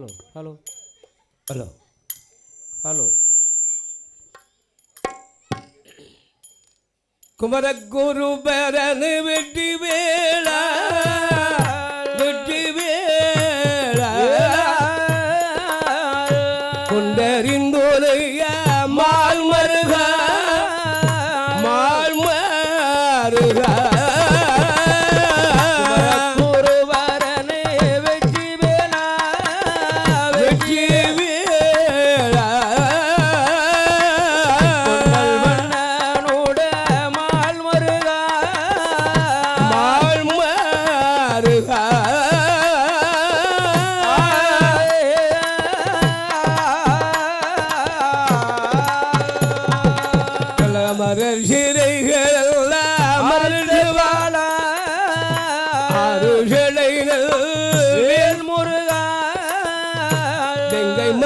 hello hello hello hello Kumaraguru பரனு வெற்றி வேளா வெற்றி வேளா கொண்டறிந்தோலைய மால் மருகா மால் மருகா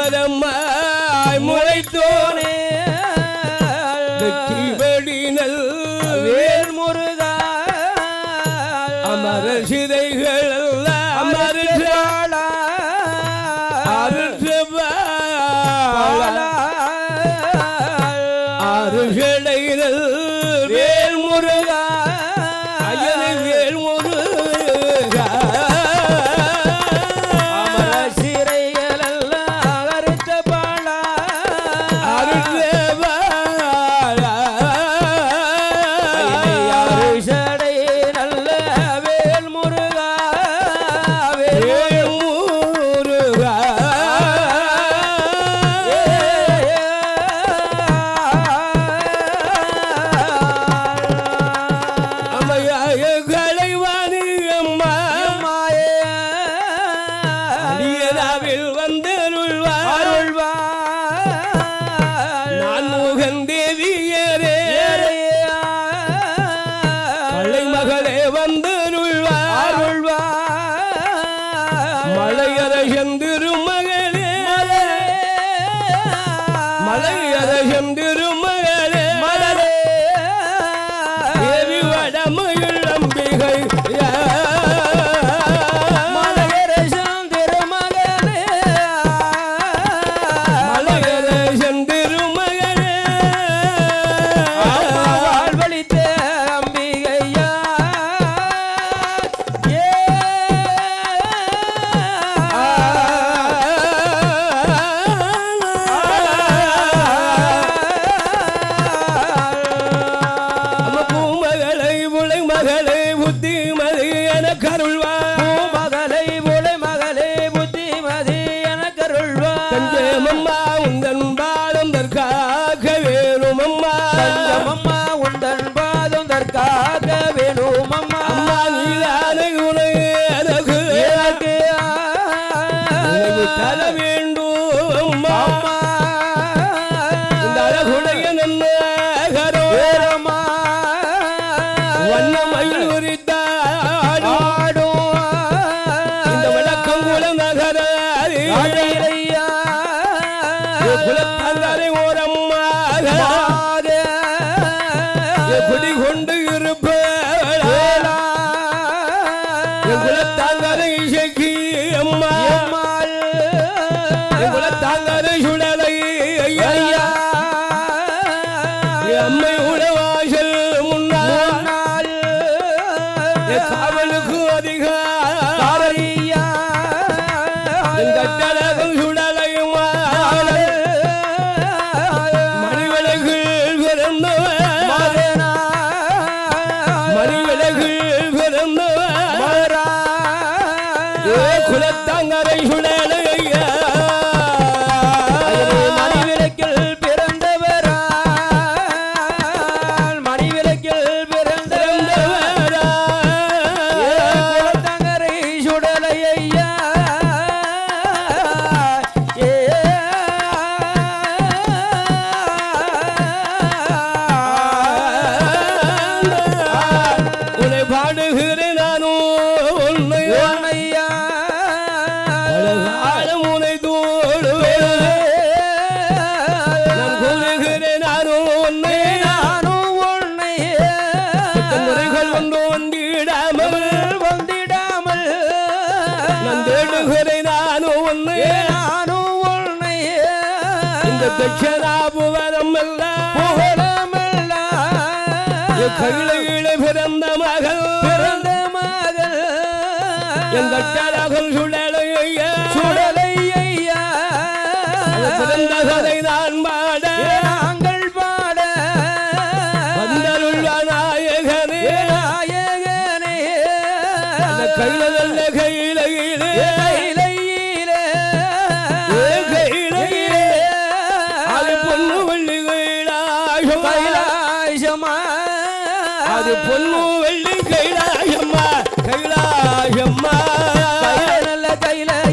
மரமாய் முளைத்தோனே வெற்றி வெடினல் வேல் முருகா அமர சிதைகள் அமர்வாளா அருஷடைகள் வேல் முருகா அயனை வேல் முருகா வந்திடாமல் நான் தேடுகிறேன் நானும் ஒன்று புவனம் கையில பிறந்த மகள் எங்கள் சுடலையா பிறந்த கதை நான் பாட நாங்கள் பாட வந்தருள் நாயகனே கையில நல்ல கையில அது பொண்ணு வெள்ளி கைலாயமா அது பொண்ணு வெள்ளி கைலாயம்மா கைலாயம்மா நல்ல கையிலே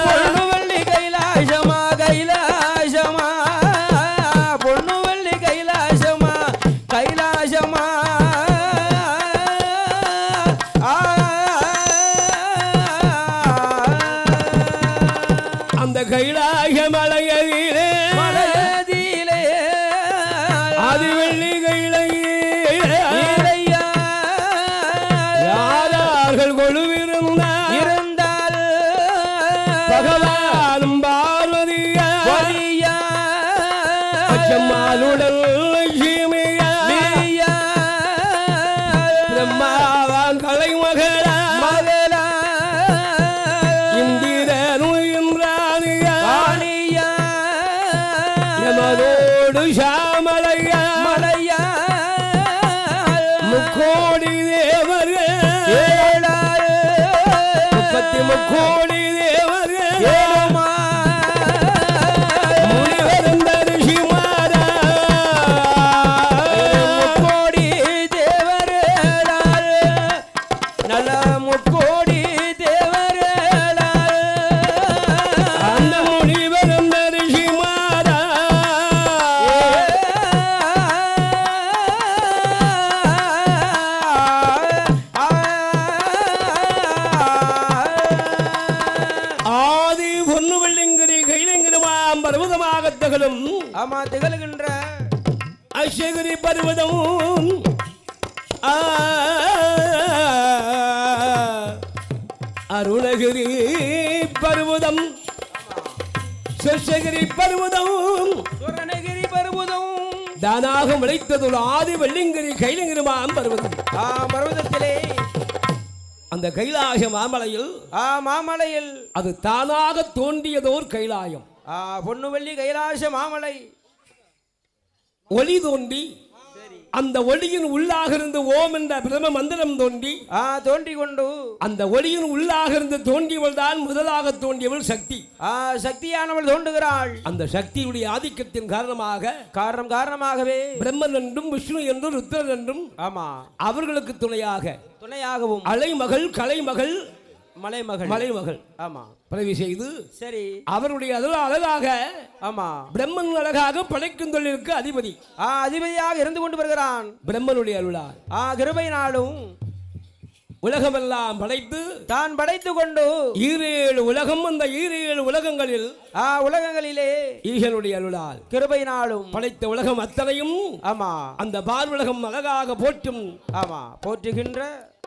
பொண்ணு வெள்ளி கைலாயமா பொண்ணு வெள்ளி கைலாயமா அந்த கைலாய மலையிலே அது வெள்ளி கையிலே யாரார்கள் கொழுவிருந்தால் பகவானும் பார்வதியா அச்சம்மாளுடல் லட்சுமியா பிரம்மாவான் கலைமகளா எமரோடு சாமலையா முக்கோடி தேவர்கள் 33 தேவர்கள் முனிவருந்த ரிஷிமாரா முக்கோடி தேவர்கள் நல்ல முக்கோடி தேவர்கள் அந்த முனிவருந்த ரிஷிமாரா பர்வதமாக திகழும் ஆமா திகழ்கின்ற அசகிரி பர்வதம் அருணகிரி பர்வதம் சசகிரி பர்வதம் சுரணகிரி பர்வதம் தானாக விளைத்தது ஆதி வெள்ளிங்கிரி கைலங்கிரிமாம் பர்வதம் பர்வதத்திலே அந்த கைலாய மாமலையில் அது தானாக தோன்றியதோர் கைலாயம் பொன்னுவள்ளி கைலாச மாமலை ஒளி தோன்றி அந்த ஒளியின் உள்ளாக இருந்து ஓம் என்ற பிரம மந்திரம் தோன்றி கொண்டு அந்த ஒளியின் உள்ளாக இருந்து தோன்றியவள் தான் முதலாக தோன்றியவள் சக்தி சக்தியானவள் தோன்றுகிறாள் அந்த சக்தியுடைய ஆதிக்கத்தின் காரணமாகவே பிரம்மன் என்றும் விஷ்ணு என்றும் ருத்ரன் என்றும் ஆமா அவர்களுக்கு துணையாகவும் அலைமகள் கலைமகள் மலைமகள் ஆமா பிறவி செய்து சரி அவருடைய அழகாக ஆமா பிரம்மன் அழகாக படைக்கும் தொழிலுக்கு அதிபதியாக இருந்து கொண்டு வருகிறான் பிரம்மனுடைய அருளால் கிருபையினாலும் உலகமெல்லாம் படைத்து தான் படைத்து கொண்டு 7 உலகம் அந்த 7 உலகங்களிலே ஈசனுடைய அருளால் கிருபையினாலும் படைத்த உலகம் அத்தனையும் ஆமா அந்த பார் உலகம் அழகாக போற்றுகின்ற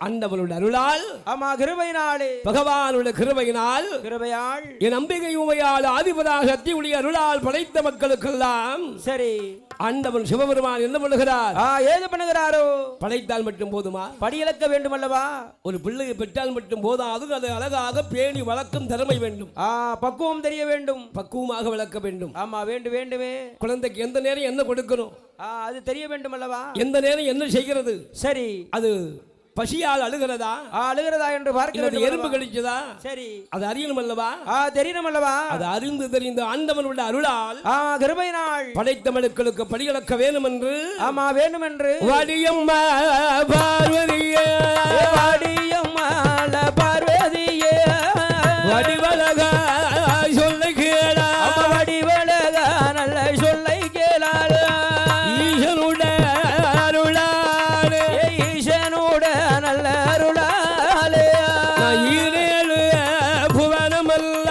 அண்டவனுடைய அருளால் ஆமா கிருபையினாலே பகவானுடைய கிருபையால் என் அம்பிகை உமையால் ஆதிபதாக சக்தியுடைய அருளால் படைத்த மக்களுக்கெல்லாம் சரி ஆண்டவன் சிவபெருமான் என்ன பண்ணுகிறார் ஏது பண்ணுகிறாரோ படைத்தால் மட்டும் போதுமா படியிழக்க வேண்டும் அல்லவா ஒரு பிள்ளையை பெற்றால் மட்டும் போதாது அது அழகாக பேணி வளர்க்கும் திறமை வேண்டும் பக்குவம் தெரிய வேண்டும் பக்குவமாக வளர்க்க வேண்டும் ஆமா வேண்டுமே குழந்தைக்கு எந்த நேரம் என்ன கொடுக்கணும் அது தெரிய வேண்டும் அல்லவா எந்த நேரம் என்ன செய்கிறது சரி அது பசியால் அழுகிறதா என்று பார்க்கிறது எறும்பு கடிச்சதா சரி அது அறியணும் அல்லவா தெரியணும் அல்லவா அது அறிந்து தெரிந்து ஆண்டவனுடைய அருளால் கிருபையினால் படைத்த மனுக்களுக்கு படியளக்க வேண்டும் என்று ஆமா வேண்டும் என்று வடியம்மா பார்வதியே வடிவழகா சொல்லை கேளா வடிவழகா நல்ல சொல்லை கேளாள் ஈசனுடைய நல்ல அருளாலே 7 புவனமல்ல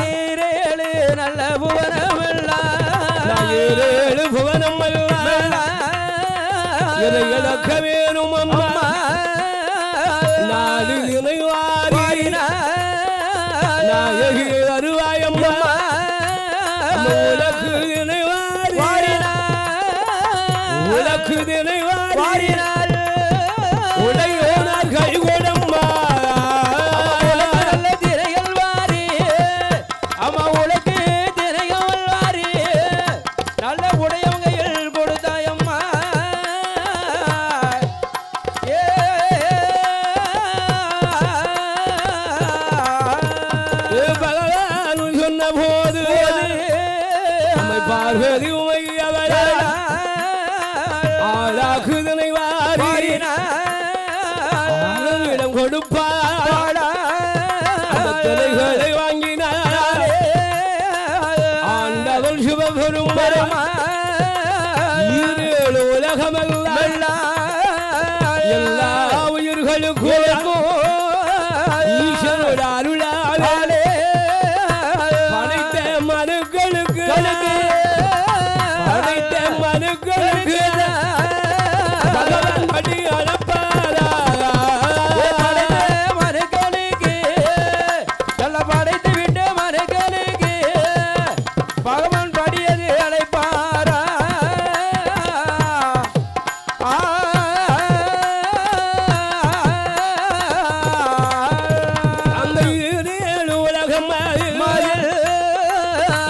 7 நல்ல புவனமல்ல 7 புவனமல்ல இதை இழக்க வேணும் அம்மா நாடு இணைவாரின உலகு வருவாயம்மா உலகு உலகு தினைவாரினார் உடையோனார் கைகொடம்மா நல்ல திரைகள் வாரி அம்மா உலகு திரைகள் வாரி நல்ல உடையவங்கையில் கொடுத்தாயம்மா பகவான் சொன்ன போது அம்மை பார்வதி உமை அவள் ஆளாக்குதனை வாரிடம் கொடுப்பாள் தலைகளை வாங்கினார் ஆண்டவள் சிவபெரும் ஈரேழு உலகமல்ல எல்லா உயிர்களுக்கும் ஈஸ்வரோட அருளாலே படைத்த மனுக்களுக்கு படைத்த மனுக்களுக்கு பகவான் படி அனுப்பாரா மனுக்களுக்கு நல்ல படைத்து விட்டு மனுக்களுக்கு பகவான் படியது அழைப்பாரா அந்த ஏழு உலகம்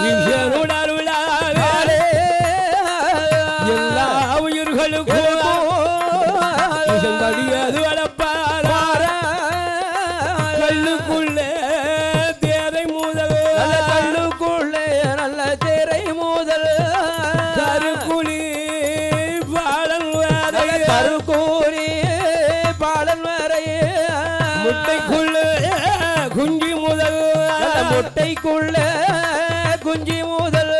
ஈஸ்வரோட அருளாலே எல்லா உயிர்களுக்கும் படியது வளர்ப்பாரா கல்லுக்குள்ளே தேரை முதல் கல்லுக்குள்ளே நல்ல தேரை முதல் கருக்குழி பாலன் வரை கருக்கூறி பாலன் வரை முட்டைக்குள்ளே குஞ்சு முதல் முட்டைக்குள்ள குஞ்சி முதல்